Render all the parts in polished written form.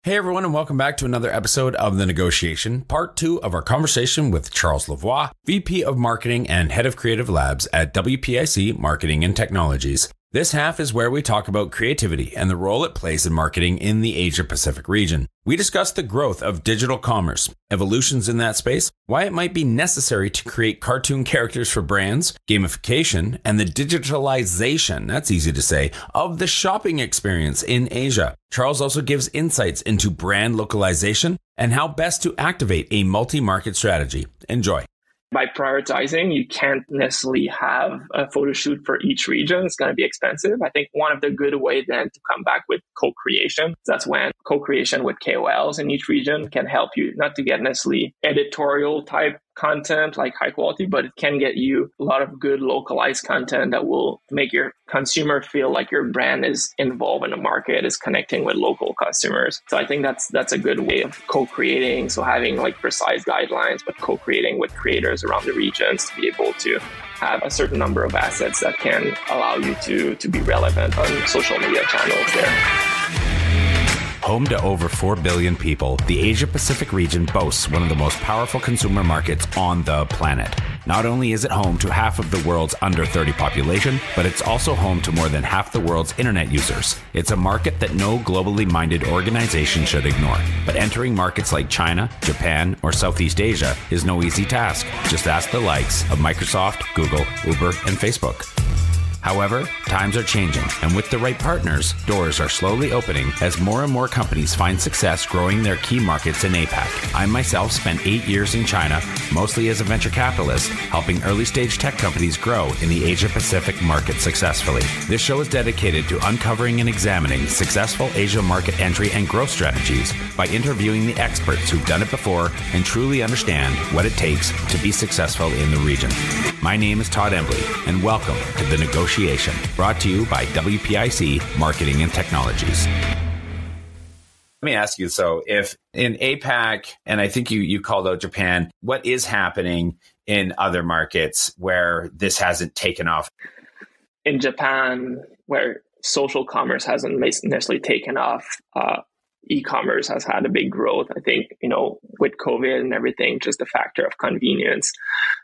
Hey everyone, and welcome back to another episode of The Negotiation, part 2 of our conversation with Charles Lavoie, VP of Marketing and Head of Creative Labs at WPIC Marketing and Technologies. This half is where we talk about creativity and the role it plays in marketing in the Asia-Pacific region. We discuss the growth of digital commerce, evolutions in that space, why it might be necessary to create cartoon characters for brands, gamification, and the digitalization, that's easy to say, of the shopping experience in Asia. Charles also gives insights into brand localization and how best to activate a multi-market strategy. Enjoy. By prioritizing, you can't necessarily have a photo shoot for each region. It's going to be expensive. I think one of the good ways then to come back with co-creation. That's when co-creation with KOLs in each region can help you not to get necessarily editorial type content like high quality, but it can get you a lot of good localized content that will make your consumer feel like your brand is involved in the market, is connecting with local customers. So I think that's a good way of co-creating. So having like precise guidelines, but co-creating with creators around the regions to be able to have a certain number of assets that can allow you to be relevant on social media channels there. Home to over 4 billion people, the Asia-Pacific region boasts one of the most powerful consumer markets on the planet. Not only is it home to half of the world's under 30 population, but it's also home to more than half the world's internet users. It's a market that no globally minded organization should ignore. But entering markets like China, Japan, or Southeast Asia is no easy task. Just ask the likes of Microsoft, Google, Uber, and Facebook. However, times are changing, and with the right partners, doors are slowly opening as more and more companies find success growing their key markets in APAC. I myself spent 8 years in China, mostly as a venture capitalist, helping early-stage tech companies grow in the Asia-Pacific market successfully. This show is dedicated to uncovering and examining successful Asia market entry and growth strategies by interviewing the experts who've done it before and truly understand what it takes to be successful in the region. My name is Todd Embley, and welcome to The Negotiation, brought to you by WPIC Marketing and Technologies. Let me ask you, so if in APAC, and I think you called out Japan, what is happening in other markets where this hasn't taken off? In Japan, where social commerce hasn't necessarily taken off, e-commerce has had a big growth. I think, with COVID and everything, just the factor of convenience.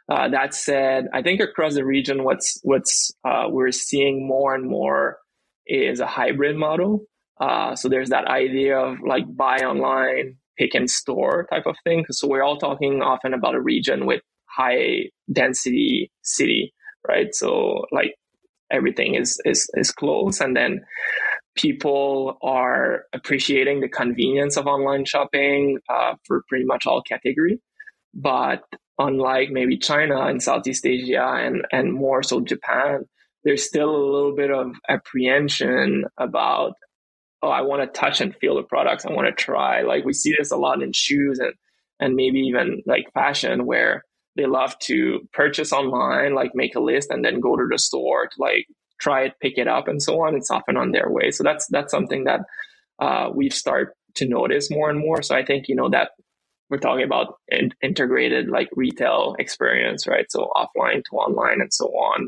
That said, I think across the region, what's we're seeing more and more is a hybrid model. So there's that idea of like buy online, pick in store type of thing. So we're all talking often about a region with high density city, right? So like everything is close, and then people are appreciating the convenience of online shopping for pretty much all category. But unlike maybe China and Southeast Asia and more so Japan, there's still a little bit of apprehension about, I want to touch and feel the products. I want to try. Like we see this a lot in shoes and maybe even like fashion, where they love to purchase online, like make a list and then go to the store to like try it, pick it up, and so on. It's often on their way. So that's something that we've started to notice more and more. So I think, that we're talking about integrated like retail experience, right? So offline to online and so on.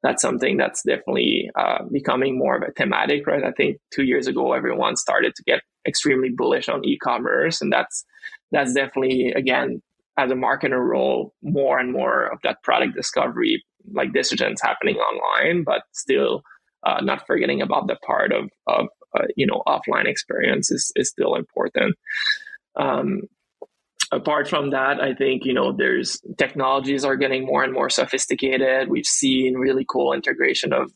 That's something that's definitely becoming more of a thematic, right? I think 2 years ago, everyone started to get extremely bullish on e-commerce. And that's definitely, again, as a marketer role, more and more of that product discovery, like decisions happening online, but still not forgetting about the part of offline experience is still important. Apart from that, I think, there's technologies are getting more and more sophisticated. We've seen really cool integration of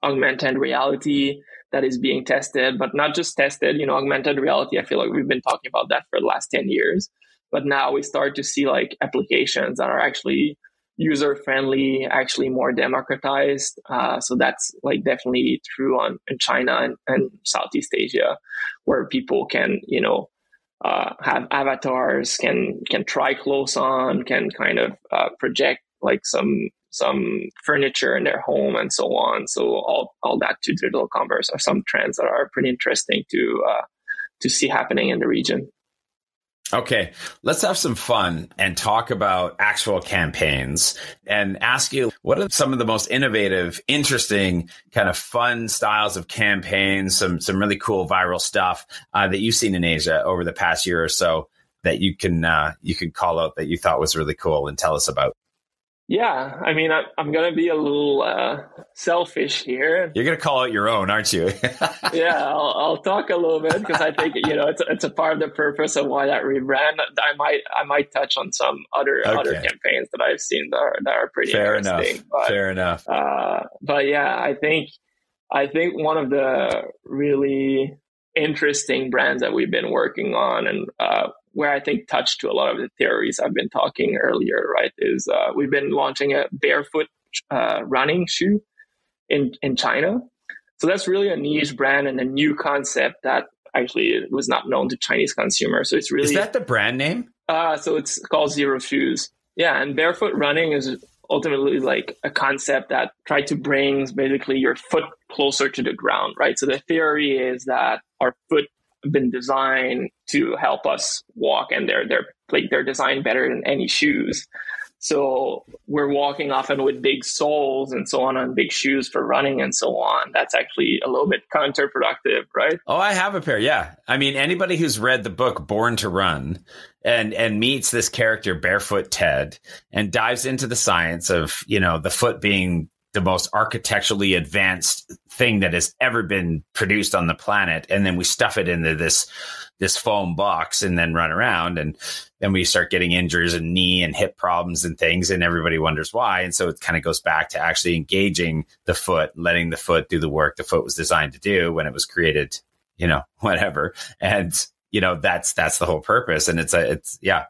augmented reality that is being tested, but not just tested, augmented reality. I feel like we've been talking about that for the last 10 years, but now we start to see like applications that are actually user-friendly, actually more democratized. So that's like definitely true in China and Southeast Asia, where people can, have avatars, can try clothes on, can kind of project like some furniture in their home and so on. So all that to digital commerce are some trends that are pretty interesting to see happening in the region. Okay, let's have some fun and talk about actual campaigns and ask you, what are some of the most innovative, interesting, kind of fun styles of campaigns, some really cool viral stuff that you've seen in Asia over the past year or so that you can call out that you thought was really cool and tell us about? Yeah, I mean, I'm going to be a little selfish here. You're going to call out your own, aren't you? Yeah, I'll talk a little bit because I think it's a part of the purpose of why that rebrand. I might touch on some other campaigns that I've seen that are pretty interesting. Fair enough. But yeah, I think one of the really interesting brands that we've been working on and where I think touched to a lot of the theories I've been talking earlier, right, is we've been launching a barefoot running shoe in China. So that's really a niche brand and a new concept that actually was not known to Chinese consumers. So it's really... Is that the brand name? So it's called Zero Shoes. Yeah, and barefoot running is ultimately like a concept that tried to bring basically your foot closer to the ground, right? So the theory is that our foot have been designed to help us walk, and they're designed better than any shoes. So we're walking often with big soles and so on big shoes for running and so on. That's actually a little bit counterproductive, right? Oh, I have a pair. Yeah. I mean, anybody who's read the book Born to Run and meets this character Barefoot Ted and dives into the science of, the foot being the most architecturally advanced thing that has ever been produced on the planet. And then we stuff it into this foam box and then run around, and then we start getting injuries and knee and hip problems and things, and everybody wonders why. And so it kind of goes back to actually engaging the foot, letting the foot do the work the foot was designed to do when it was created, whatever. And that's the whole purpose. And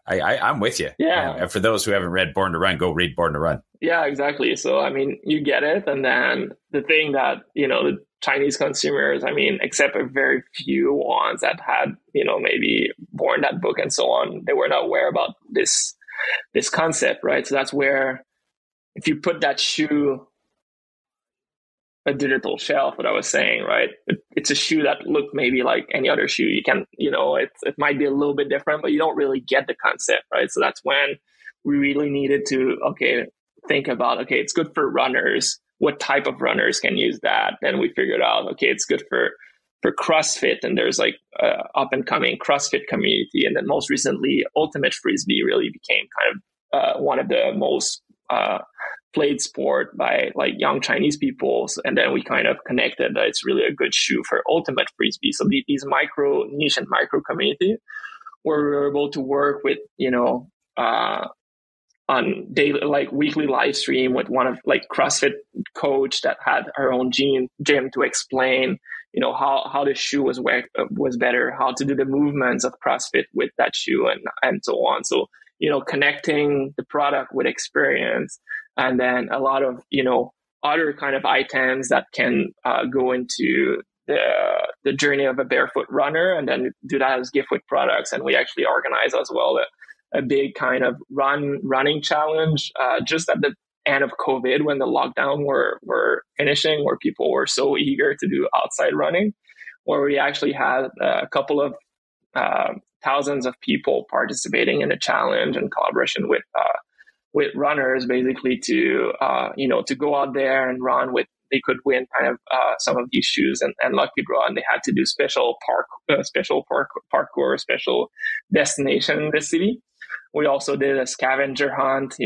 I'm with you. Yeah. And for those who haven't read Born to Run, go read Born to Run. Yeah, exactly. So, I mean, you get it. And then the thing that, the Chinese consumers, I mean, except a very few ones that had, maybe born that book and so on, they were not aware about this concept, right? So that's where if you put that shoe a digital shelf, what I was saying, right? It's a shoe that looked maybe like any other shoe. You can, it might be a little bit different, but you don't really get the concept, right? So that's when we really needed to, think about, it's good for runners. What type of runners can use that? Then we figured out, it's good for CrossFit, and there's like up and coming CrossFit community. And then most recently, Ultimate Frisbee really became kind of one of the most played sport by like young Chinese people. And then we kind of connected that it's really a good shoe for Ultimate Frisbee. So these micro niche and micro community where we were able to work with, on daily, like weekly live stream with one of like CrossFit coach that had her own gym to explain, how the shoe was better, how to do the movements of CrossFit with that shoe and so on. So, connecting the product with experience, and then a lot of, other kind of items that can go into the journey of a barefoot runner, and then do that as gift with products. And we actually organize as well a big kind of running challenge just at the end of COVID, when the lockdown were finishing, where people were so eager to do outside running, where we actually had a couple of thousands of people participating in a challenge in collaboration with runners, basically to go out there and run with. They could win kind of some of these shoes and lucky draw, and they had to do special parkour, special destination in the city. We also did a scavenger hunt,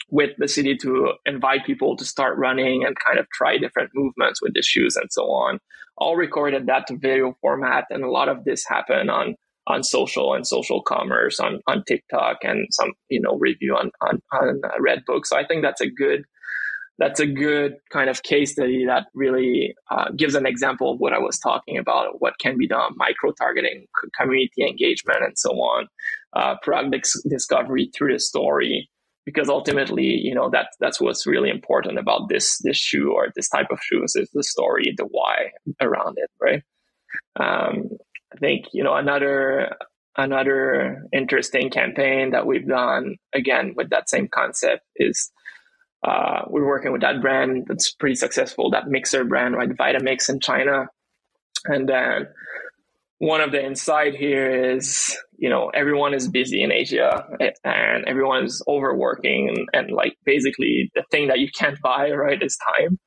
with the city to invite people to start running and kind of try different movements with the shoes and so on. All recorded that to video format, and a lot of this happened on social and social commerce, on TikTok, and some review on Redbook. So I think that's a good kind of case study that really gives an example of what I was talking about, what can be done, micro-targeting, community engagement, and so on, product discovery through the story. Because ultimately, that's what's really important about this shoe or this type of shoes, is the story, the why around it, right? I think, another interesting campaign that we've done, again, with that same concept is we're working with that brand that's pretty successful, that mixer brand, right? Vitamix in China. And then one of the insight here is, everyone is busy in Asia and everyone's overworking and like basically the thing that you can't buy, right, is time.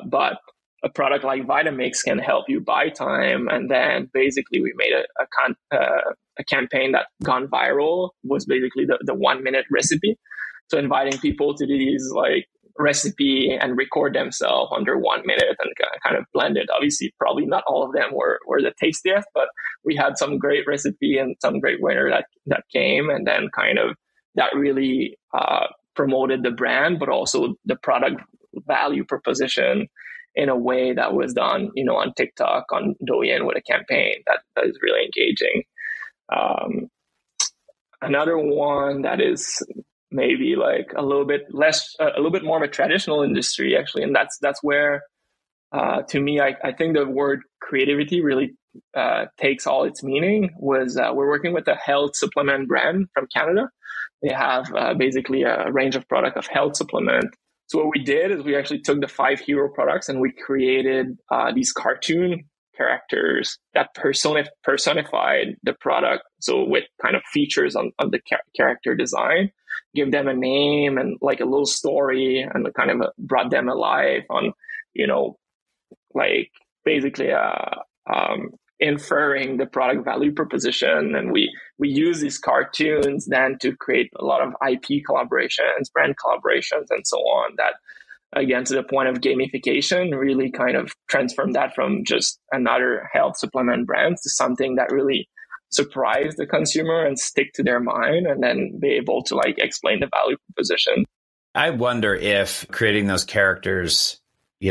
But a product like Vitamix can help you buy time. And then basically we made a campaign that gone viral, was basically the 1 minute recipe. So inviting people to do these like recipe and record themselves under 1 minute and kind of blend it. Obviously, probably not all of them were the tastiest, but we had some great recipe and some great winner that came. And then kind of that really promoted the brand, but also the product value proposition in a way that was done, on TikTok, on Douyin with a campaign that is really engaging. Another one that is maybe like a little bit more of a traditional industry, actually, and that's where, to me, I think the word creativity really takes all its meaning. Was we're working with a health supplement brand from Canada. They have basically a range of product of health supplement. So what we did is we actually took the 5 hero products and we created these cartoon characters that personified the product. So with kind of features on the character design, give them a name and like a little story, and kind of brought them alive on, like basically inferring the product value proposition. And we use these cartoons then to create a lot of IP collaborations, brand collaborations, and so on, that, again, to the point of gamification, really kind of transformed that from just another health supplement brand to something that really surprise the consumer and stick to their mind, and then be able to like explain the value proposition. I wonder if creating those characters,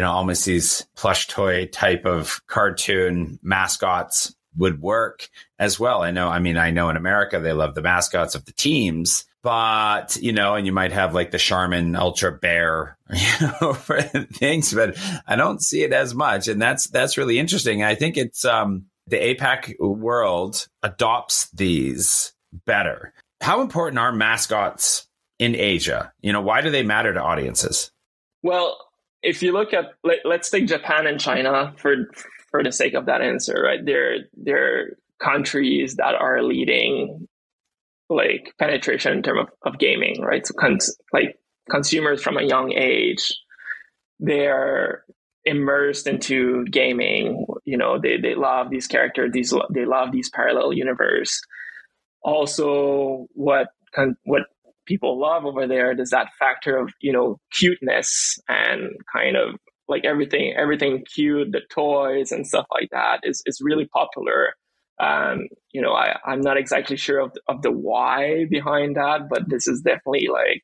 almost these plush toy type of cartoon mascots would work as well. I know in America, they love the mascots of the teams, but, and you might have like the Charmin Ultra Bear, for things, but I don't see it as much. And that's really interesting. I think it's, the APAC world adopts these better. How important are mascots in Asia? Why do they matter to audiences? Well, if you look at, let's take Japan and China for the sake of that answer, right? They're countries that are leading like penetration in terms of gaming, right? So consumers from a young age, they're immersed into gaming. They love these characters. They love these parallel universe. Also, what people love over there is that factor of cuteness and kind of like everything cute. The toys and stuff like that is really popular. I'm not exactly sure of the why behind that, but this is definitely like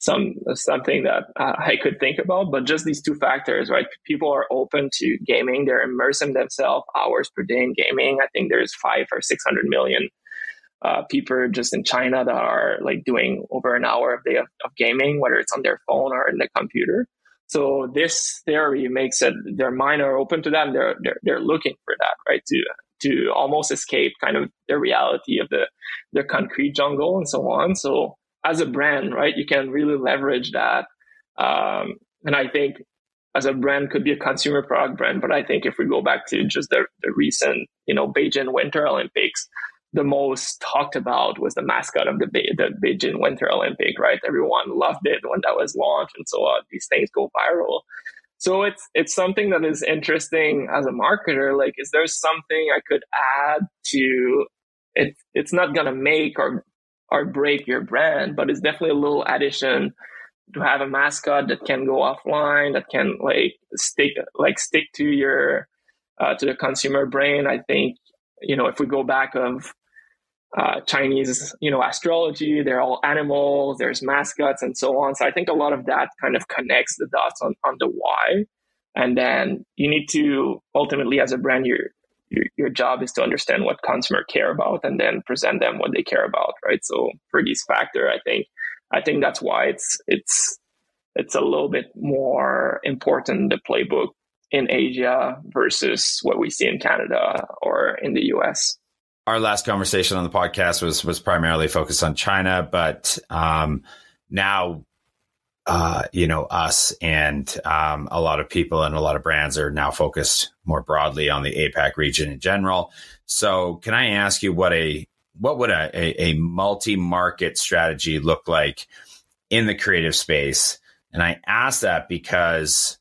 something that I could think about. But just these two factors, right? People are open to gaming. They're immersing themselves hours per day in gaming. I think there's 500 or 600 million people just in China that are like doing over an hour a day of gaming, whether it's on their phone or in the computer. So this theory makes it their mind are open to that, and they're looking for that, right? To almost escape kind of the reality of the concrete jungle and so on. So as a brand, right, you can really leverage that. And I think as a brand could be a consumer product brand, but I think if we go back to just the recent, Beijing Winter Olympics, the most talked about was the mascot of the Beijing Winter Olympic, right? Everyone loved it when that was launched, and so these things go viral. So it's something that is interesting as a marketer. Like, is there something I could add to it? It's not gonna make or break your brand, but it's definitely a little addition to have a mascot that can go offline, that can stick to your to the consumer brain. I think if we go back of Chinese astrology, they're all animals, there's mascots and so on. So I think a lot of that kind of connects the dots on the why. And then you need to ultimately, as a brand, your job is to understand what consumer care about and then present them what they care about, right? So for these factor, I think that's why it's a little bit more important, the playbook in Asia versus what we see in Canada or in the US. Our last conversation on the podcast was primarily focused on China, but now us and a lot of people and a lot of brands are now focused more broadly on the APAC region in general. So can I ask you what would a multi-market strategy look like in the creative space? And I ask that because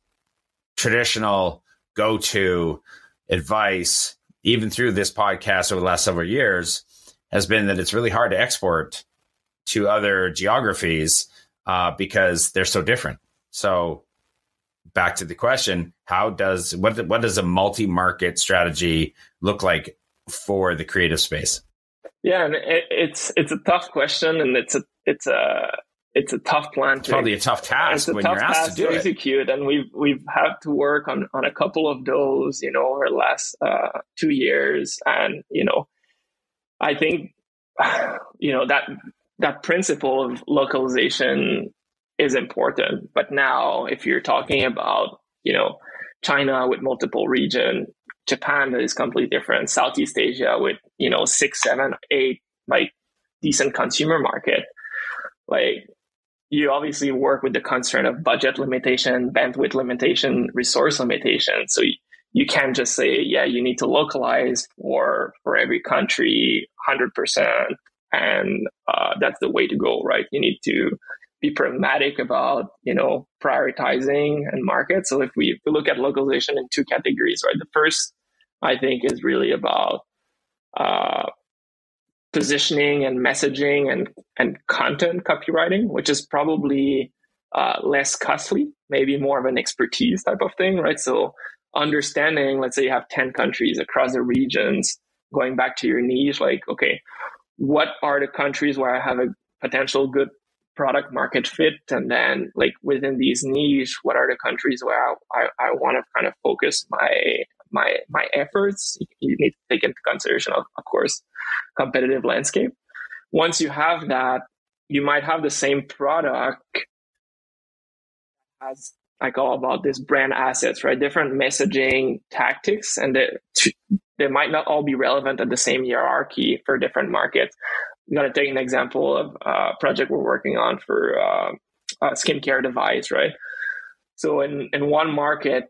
traditional go-to advice, even through this podcast over the last several years, has been that it's really hard to export to other geographies because they're so different. So back to the question, what does a multi-market strategy look like for the creative space? Yeah, and it's a tough question, and it's a tough plan. It's probably a tough task when you're asked to do it. Execute, and we've had to work on a couple of those, over the last 2 years, and I think that principle of localization is important. But now, if you're talking about China with multiple regions, Japan that is completely different, Southeast Asia with 6, 7, 8 like decent consumer market, like you obviously work with the constraint of budget limitation, bandwidth limitation, resource limitation. So you can't just say, yeah, you need to localize for every country 100%, and that's the way to go, right? You need to be pragmatic about prioritizing and market. So if we look at localization in 2 categories, right? The first, I think, is really about positioning and messaging and content copywriting, which is probably less costly, maybe more of an expertise type of thing, right? So understanding, let's say you have 10 countries across the regions, going back to your niche, like, okay, what are the countries where I have a potential good product market fit? And then like within these niche, what are the countries where I want to kind of focus my efforts? You need to take into consideration, of course, competitive landscape. Once you have that, you might have the same product as I call about this brand assets, right? Different messaging tactics, and they might not all be relevant at the same hierarchy for different markets. I'm going to take an example of a project we're working on for a skincare device, right? So in one market,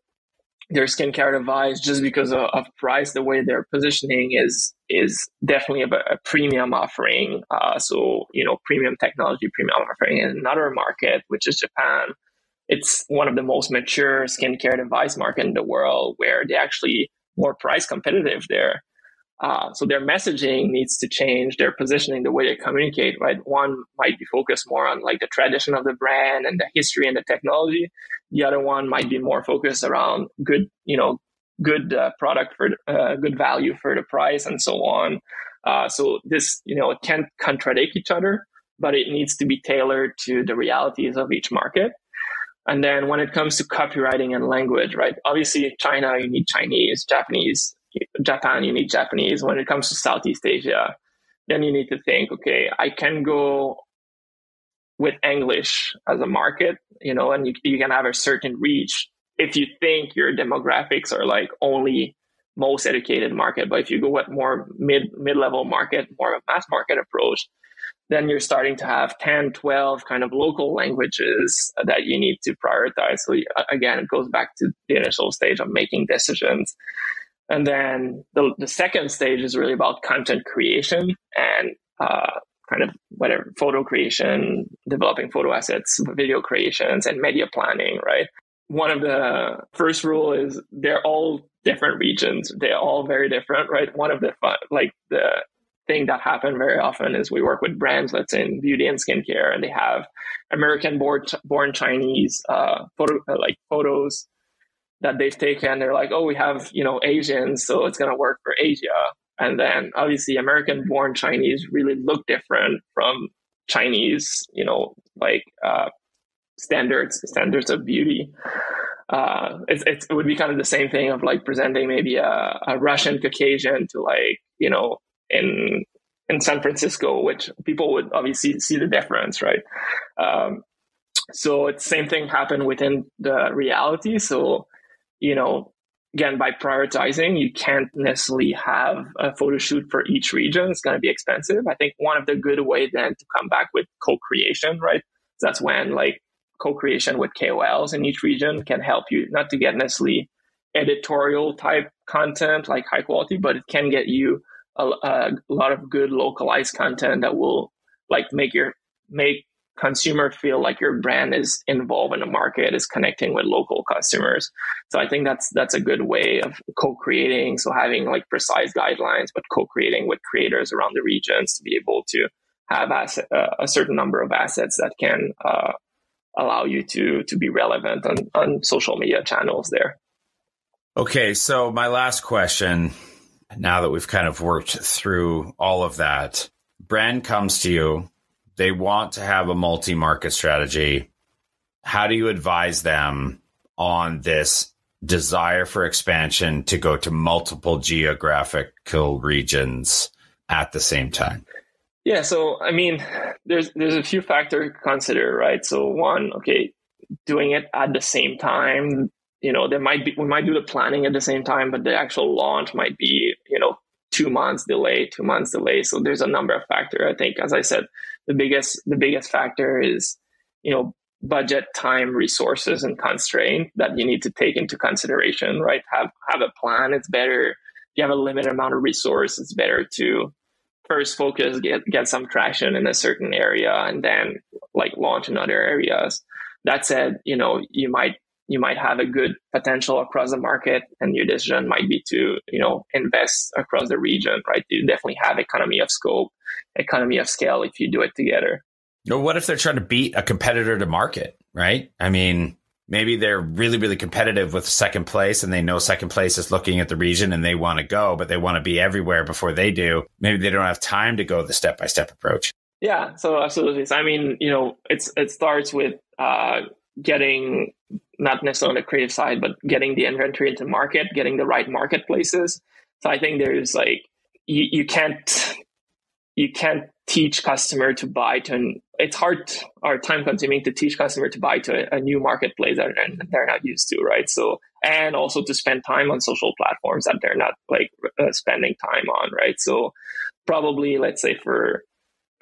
their skincare device, just because of price, the way they're positioning is definitely a premium offering. So, premium technology, premium offering. In another market, which is Japan, it's one of the most mature skincare device market in the world, where they actually more price competitive there. So their messaging needs to change, their positioning, the way they communicate, right? One might be focused more on like the tradition of the brand and the history and the technology. The other one might be more focused around good product for good value for the price and so on. So this, it can't contradict each other, but it needs to be tailored to the realities of each market. And then when it comes to copywriting and language, right? Obviously, China, you need Chinese, Japan, you need Japanese. When it comes to Southeast Asia, then you need to think, okay, I can go with English as a market, and you can have a certain reach if you think your demographics are like only most educated market. But if you go with more mid-level market, more of a mass market approach, then you're starting to have 10, 12 kind of local languages that you need to prioritize. So again, it goes back to the initial stage of making decisions. And then the second stage is really about content creation and kind of whatever, photo creation, developing photo assets, video creations, and media planning, right? One of the first rule is they're all different regions. They're all very different, right? One of the thing that happen very often is we work with brands, let's say in beauty and skincare, and they have American born Chinese photos that they've taken. They're like, oh, we have, Asians, so it's going to work for Asia. And then obviously American born Chinese really look different from Chinese, standards of beauty. It would be kind of the same thing of like presenting maybe a Russian Caucasian to in San Francisco, which people would obviously see the difference, right? So it's same thing happened within the reality. So, again, by prioritizing, you can't necessarily have a photo shoot for each region. It's going to be expensive. I think one of the good ways then to come back with co-creation, right? That's when co-creation with KOLs in each region can help you not to get necessarily editorial type content like high quality, but it can get you a lot of good localized content that will like make consumer feel like your brand is involved in the market, is connecting with local customers. So I think that's a good way of co-creating. So having like precise guidelines, but co-creating with creators around the regions to be able to have a certain number of assets that can allow you to be relevant on social media channels there. Okay, so my last question, now that we've kind of worked through all of that, brand comes to you, they want to have a multi-market strategy. How do you advise them on this desire for expansion to go to multiple geographical regions at the same time? Yeah, so I mean, there's a few factors to consider, right? So one, okay, doing it at the same time, we might do the planning at the same time, but the actual launch might be, 2 months delay. So there's a number of factors. I think, as I said, the biggest factor is, budget, time, resources, and constraint that you need to take into consideration, right? Have a plan. It's better if you have a limited amount of resource. It's better to first focus, get some traction in a certain area, and then like launch in other areas. That said, you might have a good potential across the market, and your decision might be to, invest across the region, right? You definitely have economy of scope, economy of scale if you do it together. Or what if they're trying to beat a competitor to market, right? I mean, maybe they're really, really competitive with second place, and they know second place is looking at the region and they want to go, but they want to be everywhere before they do. Maybe they don't have time to go the step-by-step approach. Yeah, so absolutely. So, I mean, it starts with getting, not necessarily on the creative side, but getting the inventory into market, getting the right marketplaces. So I think there's like, you can't teach customer to buy to, it's hard or time consuming to teach customer to buy to a new marketplace that they're not used to, right? So, and also to spend time on social platforms that they're not like spending time on, right? So probably, let's say for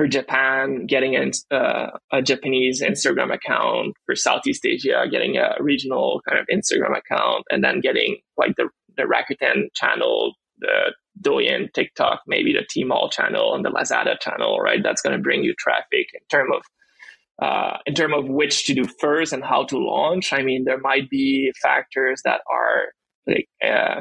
Japan, getting a Japanese Instagram account, for Southeast Asia, getting a regional kind of Instagram account, and then getting like the Rakuten channel, the Douyin, TikTok, maybe the Tmall channel and the Lazada channel, right? That's going to bring you traffic in terms of which to do first and how to launch. I mean, there might be factors that are like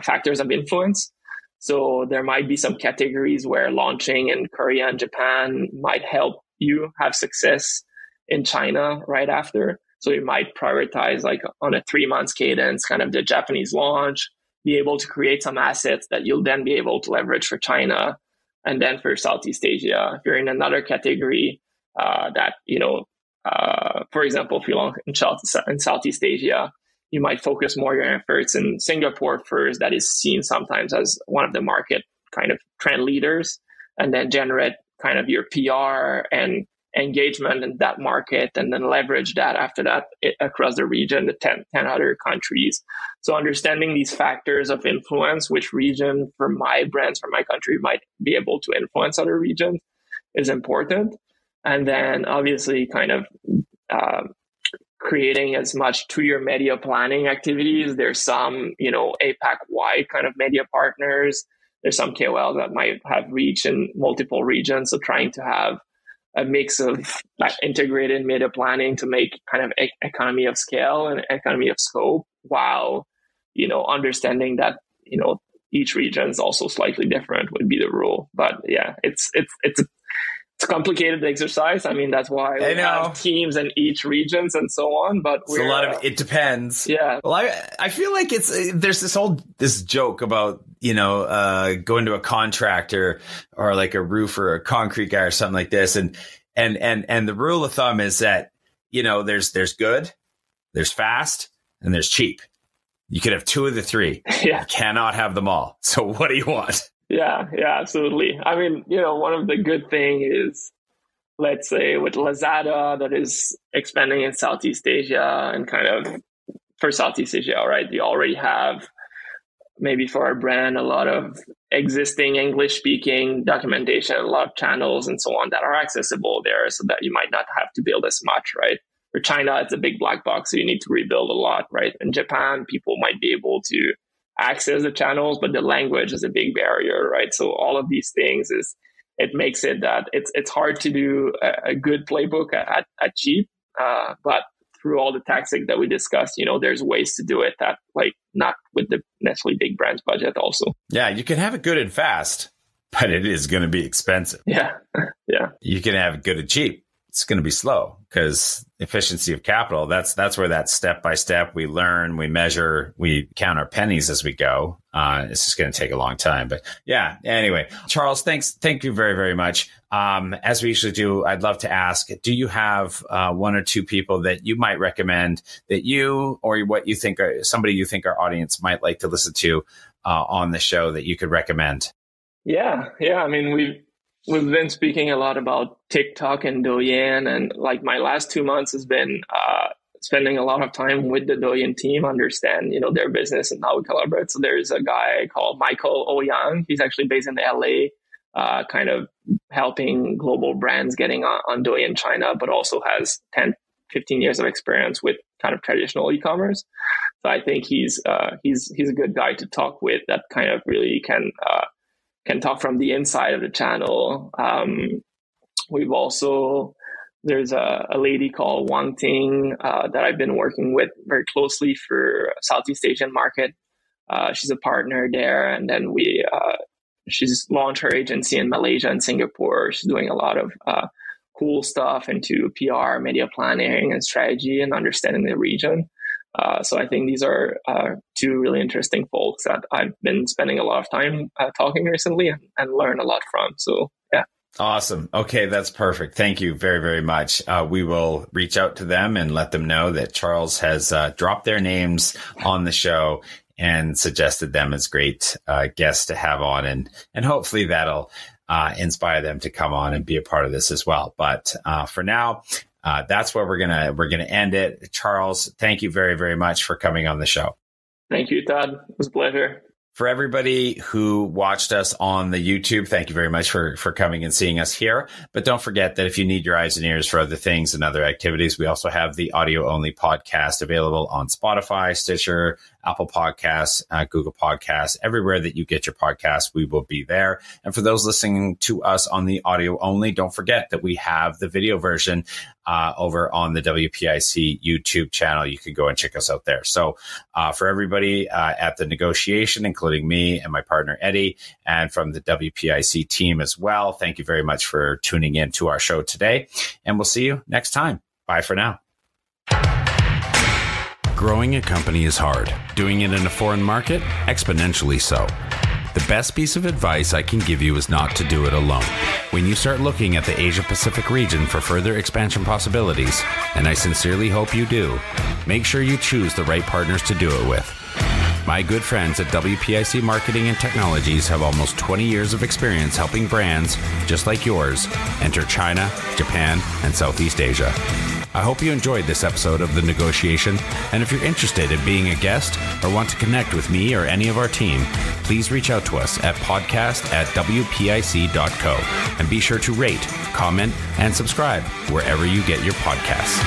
factors of influence. So there might be some categories where launching in Korea and Japan might help you have success in China right after. So you might prioritize like on a 3 months cadence, kind of the Japanese launch, be able to create some assets that you'll then be able to leverage for China. And then for Southeast Asia, if you're in another category that, for example, if you launch in Southeast Asia, you might focus more your efforts in Singapore first, that is seen sometimes as one of the market kind of trend leaders, and then generate kind of your PR and engagement in that market, and then leverage that after that across the region, the 10 other countries. So understanding these factors of influence, which region for my brands, for my country might be able to influence other regions, is important. And then obviously kind of creating as much to your media planning activities. There's some, APAC wide kind of media partners. There's some KOLs that might have reach in multiple regions. So trying to have a mix of integrated media planning to make kind of economy of scale and economy of scope, while, understanding that, each region is also slightly different would be the rule. But yeah, it's a complicated exercise. I mean, that's why we have teams in each regions and so on. But it's a lot of it depends. Yeah. Well, I feel like there's this joke about going to a contractor or like a roofer or a concrete guy or something like this, and the rule of thumb is that there's good, there's fast, and there's cheap. You could have two of the three. Yeah. You cannot have them all. So what do you want? Yeah, absolutely. I mean, one of the good thing is, let's say with Lazada that is expanding in Southeast Asia, and kind of for Southeast Asia, right? You already have maybe for our brand a lot of existing English speaking documentation, a lot of channels and so on that are accessible there, so that you might not have to build as much, right? For China, it's a big black box, so you need to rebuild a lot, right? In Japan, people might be able to access the channels, but the language is a big barrier, right? So all of these things it makes it that it's hard to do a good playbook at cheap, but through all the tactics that we discussed, there's ways to do it that like not with the necessarily big brands budget also. Yeah, you can have it good and fast, but it is going to be expensive. Yeah. You can have it good and cheap. It's going to be slow because efficiency of capital, that's where that step by step we learn, we measure, we count our pennies as we go. It's just going to take a long time. But yeah, anyway, Charles, thank you very, very much. As we usually do, I'd love to ask, do you have one or two people that you might recommend that you or what you think somebody you think our audience might like to listen to on the show that you could recommend? Yeah. I mean, We've been speaking a lot about TikTok and Douyin, and like my last 2 months has been spending a lot of time with the Douyin team, understand their business and how we collaborate. So there's a guy called Michael Ouyang. He's actually based in LA, kind of helping global brands getting on Douyin China, but also has 10, 15 years of experience with kind of traditional e-commerce. So I think he's a good guy to talk with that kind of really can talk from the inside of the channel. There's a lady called Wang Ting that I've been working with very closely for Southeast Asian market. She's a partner there. And then she's launched her agency in Malaysia and Singapore. She's doing a lot of cool stuff into PR, media planning and strategy and understanding the region. So I think these are two really interesting folks that I've been spending a lot of time talking recently and learn a lot from. So, yeah. Awesome. Okay, that's perfect. Thank you very, very much. We will reach out to them and let them know that Charles has dropped their names on the show and suggested them as great guests to have on. And hopefully that'll inspire them to come on and be a part of this as well. But for now, that's where we're gonna end it. Charles, thank you very, very much for coming on the show. Thank you, Todd. It was a pleasure. For everybody who watched us on the YouTube, thank you very much for coming and seeing us here. But don't forget that if you need your eyes and ears for other things and other activities, we also have the audio only podcast available on Spotify, Stitcher, Apple Podcasts, Google Podcasts, everywhere that you get your podcasts, we will be there. And for those listening to us on the audio only, don't forget that we have the video version over on the WPIC YouTube channel. You can go and check us out there. So for everybody at the negotiation, including me and my partner, Eddie, and from the WPIC team as well, thank you very much for tuning in to our show today. And we'll see you next time. Bye for now. Growing a company is hard. Doing it in a foreign market, exponentially so. The best piece of advice I can give you is not to do it alone. When you start looking at the Asia-Pacific region for further expansion possibilities, and I sincerely hope you do, make sure you choose the right partners to do it with. My good friends at WPIC Marketing and Technologies have almost 20 years of experience helping brands, just like yours, enter China, Japan, and Southeast Asia. I hope you enjoyed this episode of The Negotiation, and if you're interested in being a guest or want to connect with me or any of our team, please reach out to us at podcast@wpic.co, and be sure to rate, comment, and subscribe wherever you get your podcasts.